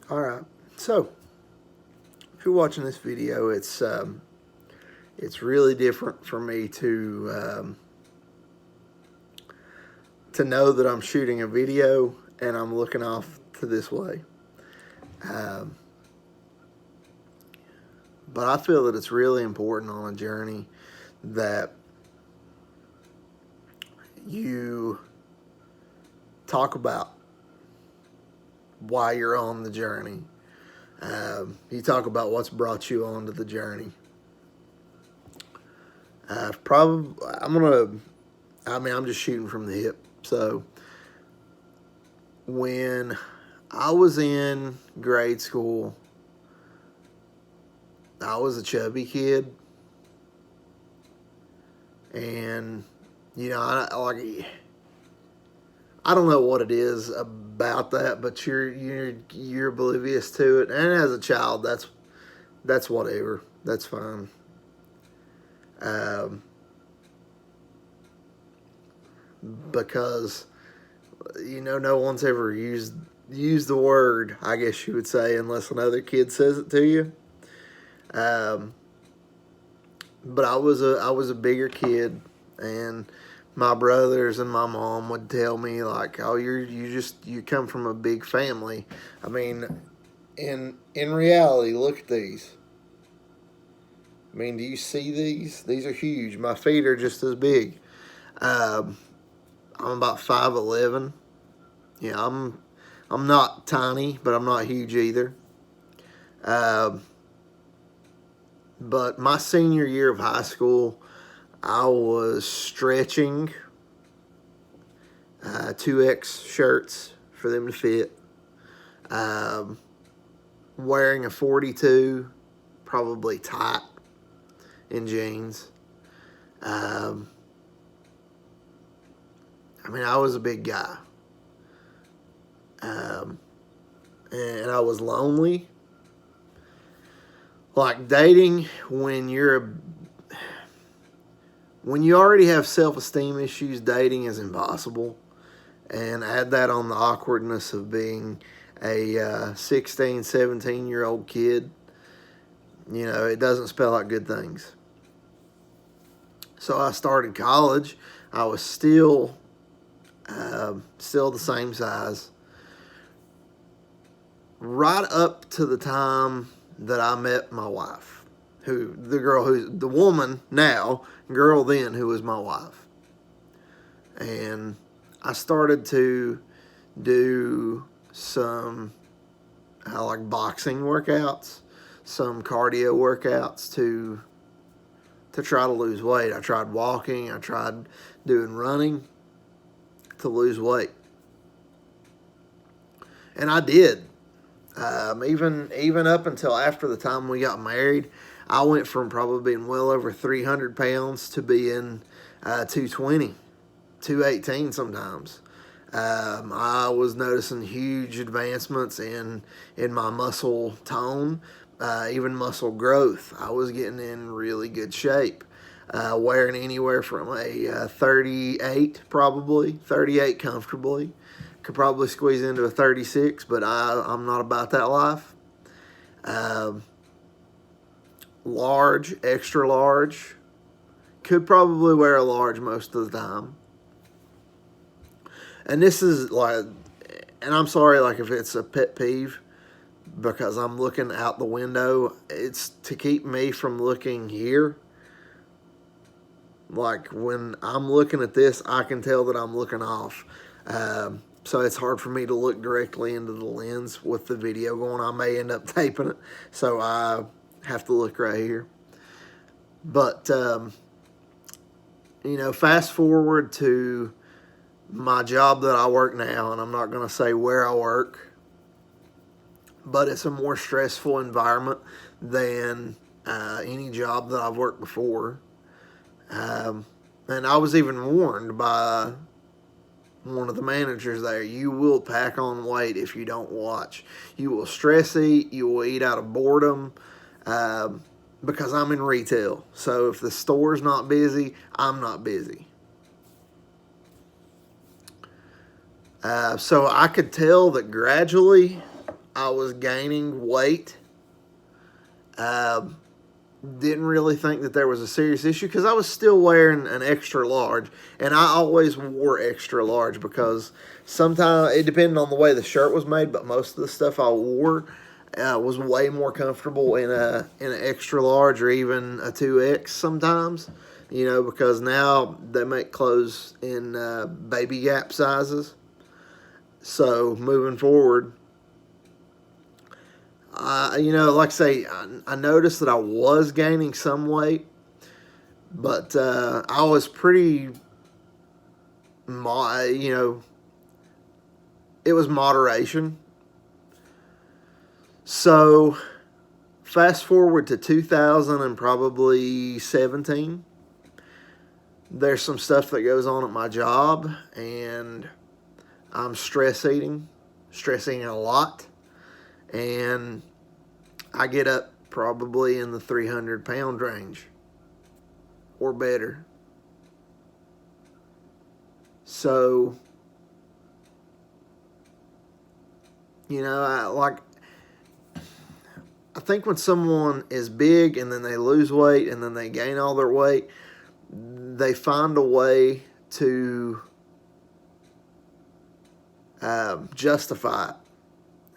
All right. So, if you're watching this video, it's really different for me to know that I'm shooting a video and I'm looking off to this way. Um, but I feel that it's really important on a journey that you talk about why you're on the journey. You talk about what's brought you onto the journey. I'm just shooting from the hip. So when I was in grade school, I was a chubby kid, and I don't know what it is about that, but you're oblivious to it. And as a child, that's whatever. That's fine. Um, because no one's ever used the word, I guess you would say, unless another kid says it to you. Um, but I was a bigger kid, and my brothers and my mom would tell me like, "Oh, you come from a big family." I mean, in reality, look at these. I mean, do you see these? These are huge. My feet are just as big. Um, I'm about 5'11". Yeah, I'm not tiny, but I'm not huge either. Um, but my senior year of high school, I was stretching 2X shirts for them to fit. Um, Wearing a 42, probably tight in jeans. Um, I was a big guy. Um, and I was lonely. Like dating when you already have self-esteem issues, dating is impossible. And add that on the awkwardness of being a 16, 17-year-old kid, it doesn't spell out good things. So I started college. I was still the same size. Right up to the time that I met my wife, the woman now, girl then, who was my wife. And I started to do some like boxing workouts, some cardio workouts to try to lose weight. I tried walking, I tried doing running to lose weight, and I did. Even up until after the time we got married, I went from probably being well over 300 pounds to being 220, 218 sometimes. I was noticing huge advancements in my muscle tone, even muscle growth. I was getting in really good shape, wearing anywhere from a 38, probably 38 comfortably. Could probably squeeze into a 36, but I'm not about that life. Um, Large, extra large. Could probably wear a large most of the time. And this is like, and I'm sorry, like if it's a pet peeve because I'm looking out the window, it's to keep me from looking here. Like when I'm looking at this, I can tell that I'm looking off. So it's hard for me to look directly into the lens with the video going. I may end up taping it, so I have to look right here. But, fast forward to my job that I work now, and I'm not going to say where I work, but it's a more stressful environment than any job that I've worked before. And I was even warned by one of the managers there, you will pack on weight if you don't watch. You will stress eat. You will eat out of boredom. Because I'm in retail. So if the store's not busy, I'm not busy. So I could tell that gradually I was gaining weight. Didn't really think that there was a serious issue because I was still wearing an extra large, and I always wore extra large because sometimes it depended on the way the shirt was made, but most of the stuff I wore was way more comfortable in an extra large or even a 2X sometimes. Because now they make clothes in baby gap sizes. So moving forward, like I say, I noticed that I was gaining some weight, but I was pretty, it was moderation. So fast forward to 2000 and probably 17. There's some stuff that goes on at my job, and I'm stressing a lot, and I get up probably in the 300-pound range or better. So, I think when someone is big and then they lose weight and then they gain all their weight, they find a way to justify it.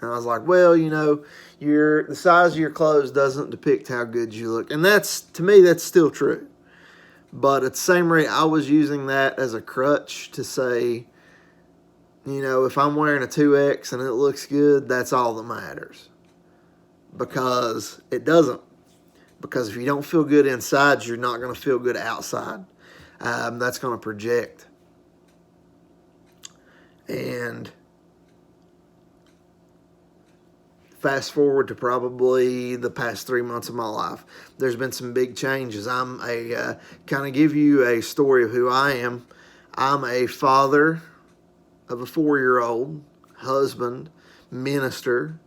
And I was like, well, the size of your clothes doesn't depict how good you look. And to me, that's still true. But at the same rate, I was using that as a crutch to say, if I'm wearing a 2X and it looks good, that's all that matters. Because it doesn't. Because if you don't feel good inside, you're not going to feel good outside. That's going to project. And fast forward to probably the past 3 months of my life, there's been some big changes. I'm kind of give you a story of who I am. I'm a father of a 4-year-old, husband, minister,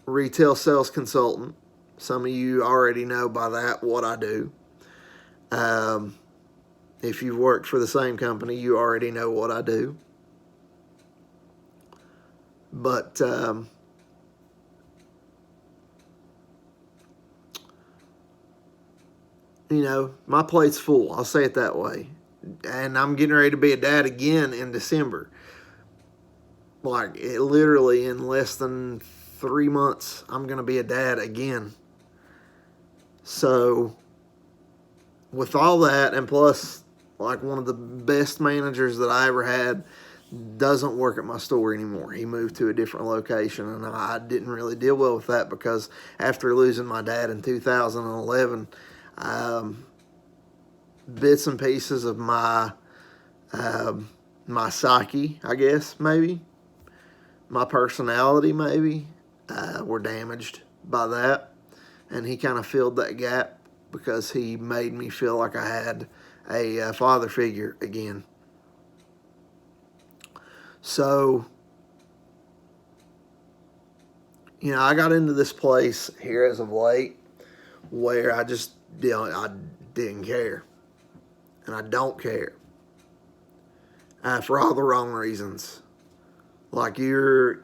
retail sales consultant. Some of you already know by that what I do. If you've worked for the same company, you already know what I do. But my plate's full. I'll say it that way. And I'm getting ready to be a dad again in December. Literally in less than 3 months, I'm going to be a dad again. So, with all that, and plus, one of the best managers that I ever had doesn't work at my store anymore. He moved to a different location, and I didn't really deal well with that because after losing my dad in 2011, bits and pieces of my psyche, I guess, maybe, my personality, maybe, were damaged by that, and he kind of filled that gap because he made me feel like I had a father figure again. So, I got into this place here as of late where I just, I didn't care. And I don't care. For all the wrong reasons. Your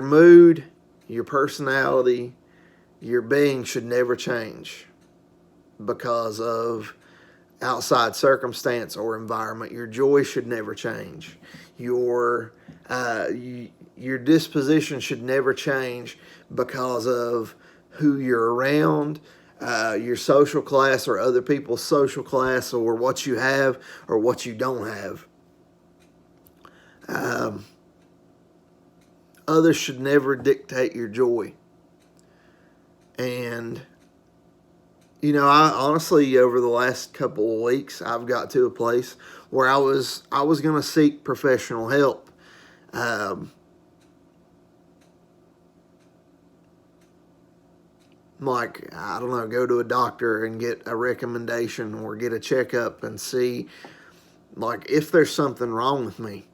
mood, your personality, your being should never change because of outside circumstance or environment. Your joy should never change. Your disposition should never change because of who you're around, your social class or other people's social class, or what you have or what you don't have. Others should never dictate your joy. And I honestly, over the last couple of weeks, I've got to a place where I was going to seek professional help. I don't know, go to a doctor and get a recommendation or get a checkup and see, if there's something wrong with me.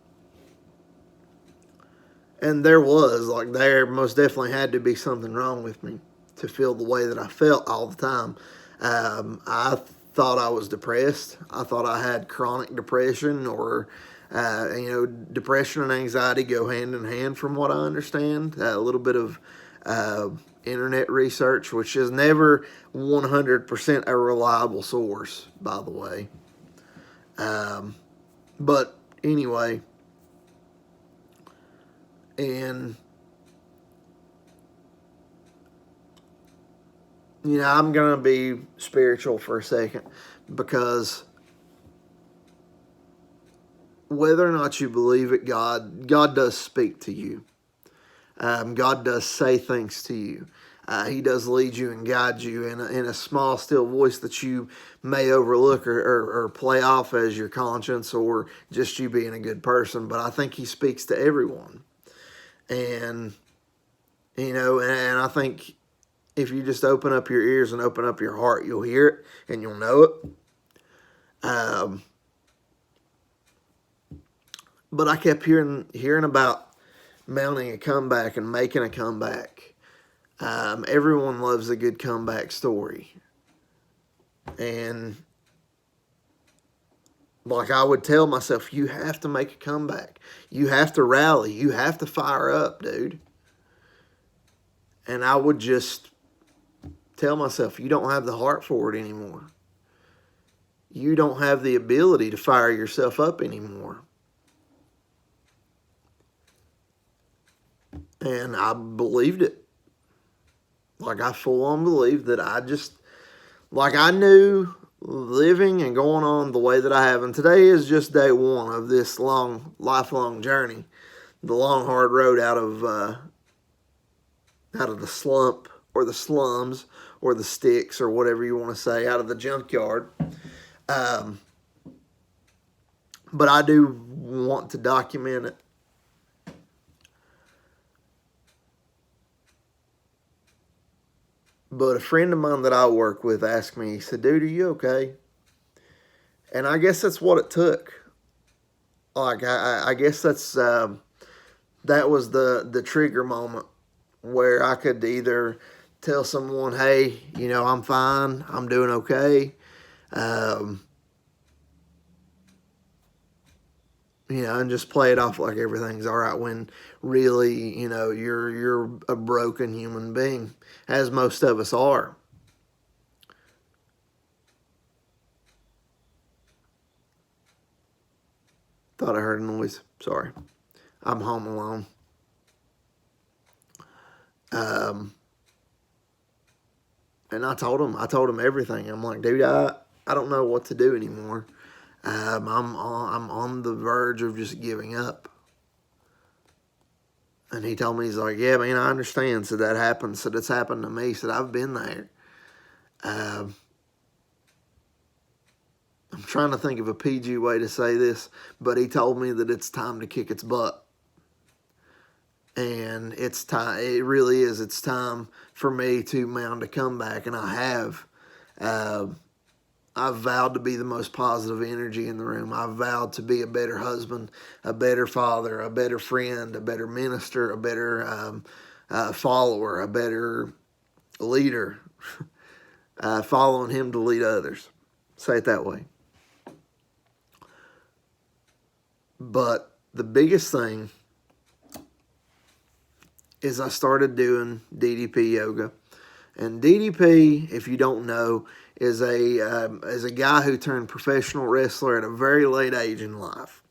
And there was, there most definitely had to be something wrong with me to feel the way that I felt all the time. I thought I was depressed. I thought I had chronic depression or Depression and anxiety go hand in hand, from what I understand. A little bit of internet research, which is never 100% a reliable source, by the way. But anyway, and I'm gonna be spiritual for a second, because whether or not you believe it, God does speak to you. God does say things to you. He does lead you and guide you in a small, still voice that you may overlook or play off as your conscience or just you being a good person. But I think He speaks to everyone. And, and I think if you just open up your ears and open up your heart, you'll hear it and you'll know it. But I kept hearing about mounting a comeback and making a comeback. Everyone loves a good comeback story. And like I would tell myself, you have to make a comeback. You have to rally. You have to fire up, dude. And I would just tell myself, you don't have the heart for it anymore. You don't have the ability to fire yourself up anymore. And I believed it. Like, I full on believed that I knew living and going on the way that I have. And today is just day one of this lifelong journey. The long, hard road out of the slump or the slums or the sticks or whatever you want to say, out of the junkyard. But I do want to document it. But a friend of mine that I work with asked me, he said, dude, are you okay? And I guess that's what it took. Like, I guess that was the trigger moment where I could either tell someone, hey, I'm fine, I'm doing okay. And just play it off like everything's all right, when really, you're a broken human being, as most of us are. Thought I heard a noise. Sorry. I'm home alone. And I told him everything. I'm like, dude, I don't know what to do anymore. I'm on the verge of just giving up. And he told me, he's like, yeah, man, I understand. So that happened. So that's happened to me. So I've been there. I'm trying to think of a PG way to say this, but he told me that it's time to kick its butt. And it's time. It really is. It's time for me to mount a comeback, and I have. I've vowed to be the most positive energy in the room. I've vowed to be a better husband, a better father, a better friend, a better minister, a better follower, a better leader, following Him to lead others. Say it that way. But the biggest thing is I started doing DDP yoga. And DDP, if you don't know, is a guy who turned professional wrestler at a very late age in life.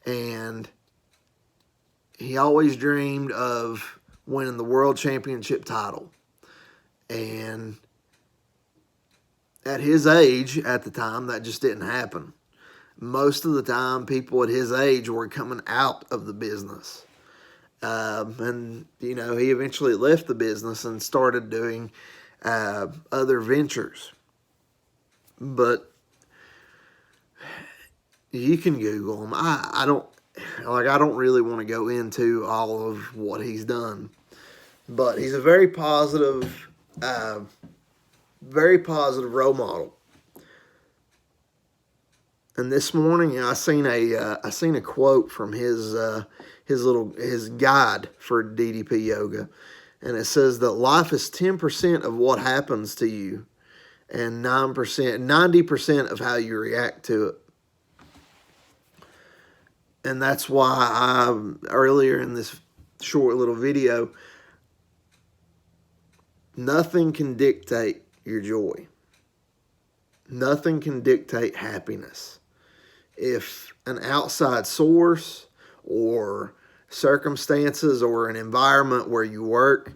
And he always dreamed of winning the world championship title. And at his age, at the time, that just didn't happen. Most of the time, people at his age were coming out of the business. And, he eventually left the business and started doing other ventures. But you can Google him. I don't really want to go into all of what he's done. But he's a very positive role model. And this morning I seen a quote from his guide for DDP yoga, and it says that life is 10% of what happens to you, and 90% of how you react to it. And that's why earlier in this short little video, nothing can dictate your joy. Nothing can dictate happiness. If an outside source or circumstances or an environment where you work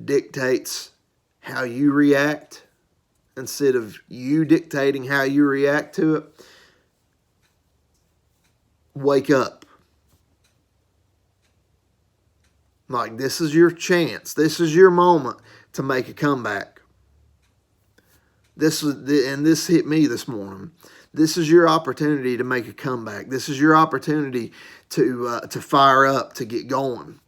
dictates how you react instead of you dictating how you react to it, wake up. Like, this is your chance. This is your moment to make a comeback. This hit me this morning. This is your opportunity to make a comeback. This is your opportunity to fire up, to get going.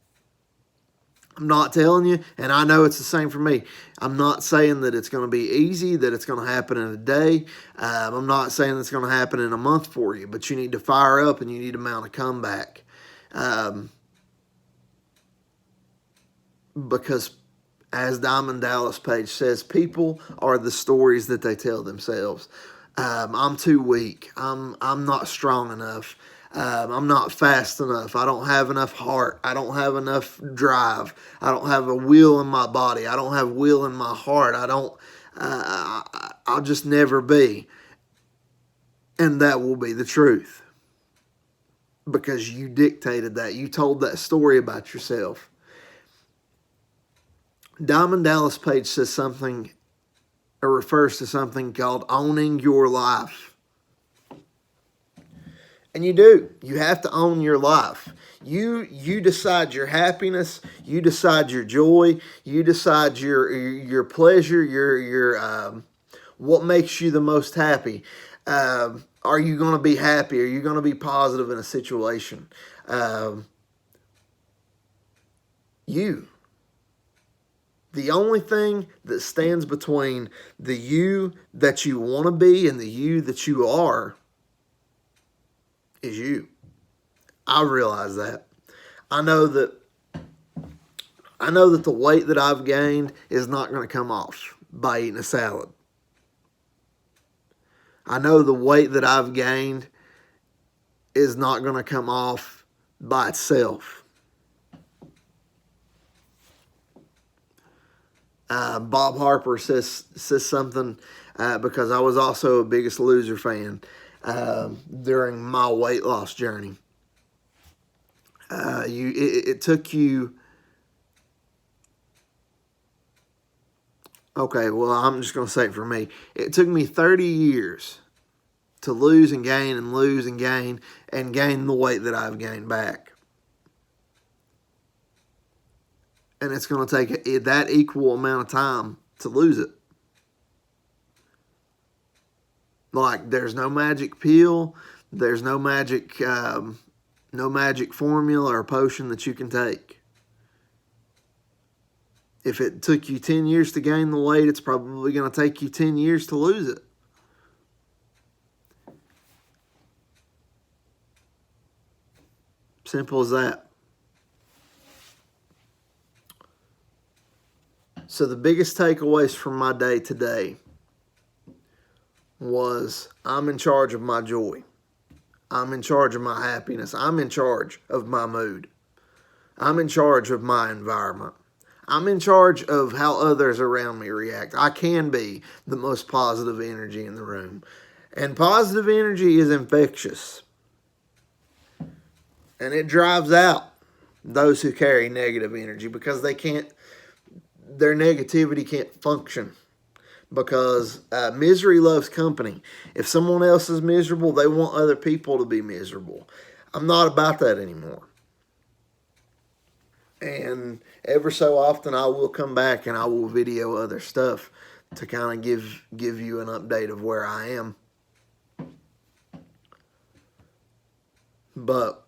I'm not telling you, and I know it's the same for me. I'm not saying that it's going to be easy, that it's going to happen in a day. I'm not saying it's going to happen in a month for you, but you need to fire up and you need to mount a comeback. Because as Diamond Dallas Page says, people are the stories that they tell themselves. I'm too weak. I'm not strong enough. I'm not fast enough. I don't have enough heart. I don't have enough drive. I don't have a will in my body. I don't have will in my heart. I'll just never be. And that will be the truth. Because you dictated that. You told that story about yourself. Diamond Dallas Page says something, or refers to something called owning your life. And you do. You have to own your life. You decide your happiness. You decide your joy. You decide your pleasure. Your what makes you the most happy. Are you going to be happy? Are you going to be positive in a situation? You. The only thing that stands between the you that you want to be and the you that you are is you. I realize that. I know that the weight that I've gained is not going to come off by eating a salad. I know the weight that I've gained is not going to come off by itself. Bob Harper says something because I was also a Biggest Loser fan during my weight loss journey. It took you. Okay, well, I'm just going to say it for me. It took me 30 years to lose and gain and lose and gain the weight that I've gained back. And it's going to take that equal amount of time to lose it. Like, there's no magic pill. There's no magic formula or potion that you can take. If it took you 10 years to gain the weight, it's probably going to take you 10 years to lose it. Simple as that. So the biggest takeaways from my day today was I'm in charge of my joy. I'm in charge of my happiness. I'm in charge of my mood. I'm in charge of my environment. I'm in charge of how others around me react. I can be the most positive energy in the room. And positive energy is infectious. And it drives out those who carry negative energy because their negativity can't function. Because misery loves company. If someone else is miserable, they want other people to be miserable. I'm not about that anymore. And ever so often I will come back and I will video other stuff to kind of give you an update of where I am. But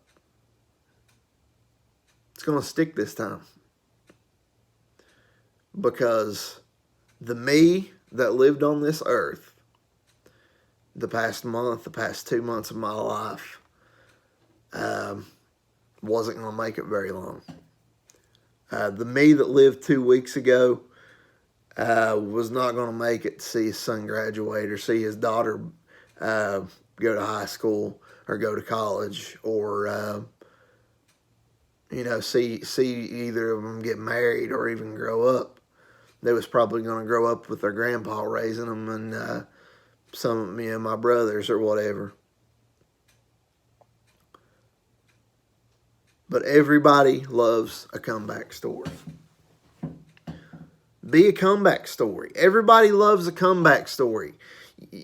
it's going to stick this time. Because the me that lived on this earth the past month, the past 2 months of my life, wasn't going to make it very long. The me that lived 2 weeks ago was not going to make it to see his son graduate or see his daughter go to high school or go to college, or see either of them get married or even grow up. They was probably going to grow up with their grandpa raising them, and some my brothers or whatever. But everybody loves a comeback story. Be a comeback story. Everybody loves a comeback story.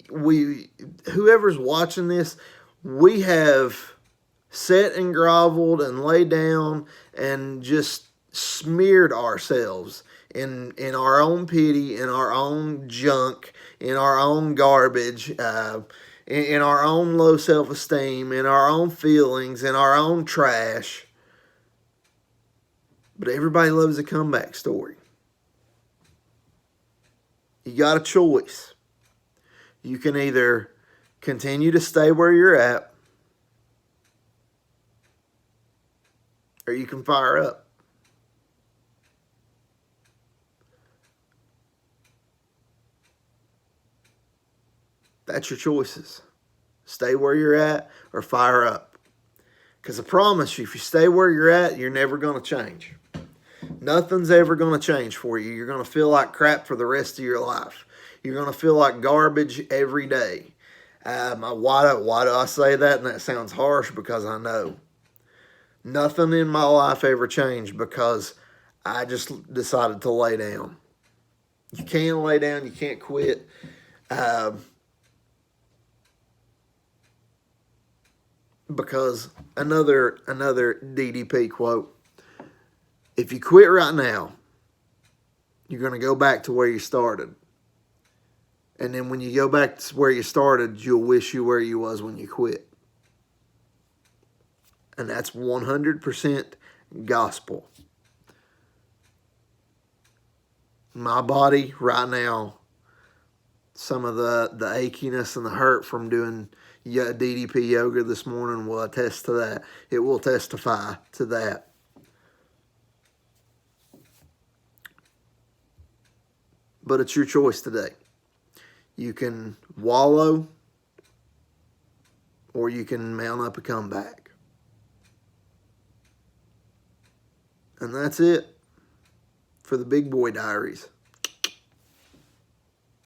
Whoever's watching this, we have sat and groveled and laid down and just smeared ourselves in our own pity, in our own junk, in our own garbage, in our own low self-esteem, in our own feelings, in our own trash. But everybody loves a comeback story. You got a choice. You can either continue to stay where you're at, or you can fire up. That's your choices. Stay where you're at or fire up. Because I promise you, if you stay where you're at, you're never going to change. Nothing's ever going to change for you. You're going to feel like crap for the rest of your life. You're going to feel like garbage every day. Why do I say that? And that sounds harsh, because I know. Nothing in my life ever changed because I just decided to lay down. You can't lay down. You can't quit. Because another DDP quote, if you quit right now, you're going to go back to where you started. And then when you go back to where you started, you'll wish you where you was when you quit. And that's 100% gospel. My body right now, some of the achiness and the hurt from doing DDP yoga this morning will attest to that. It will testify to that. But it's your choice today. You can wallow, or you can mount up a comeback. And that's it for the Big Boy Diaries.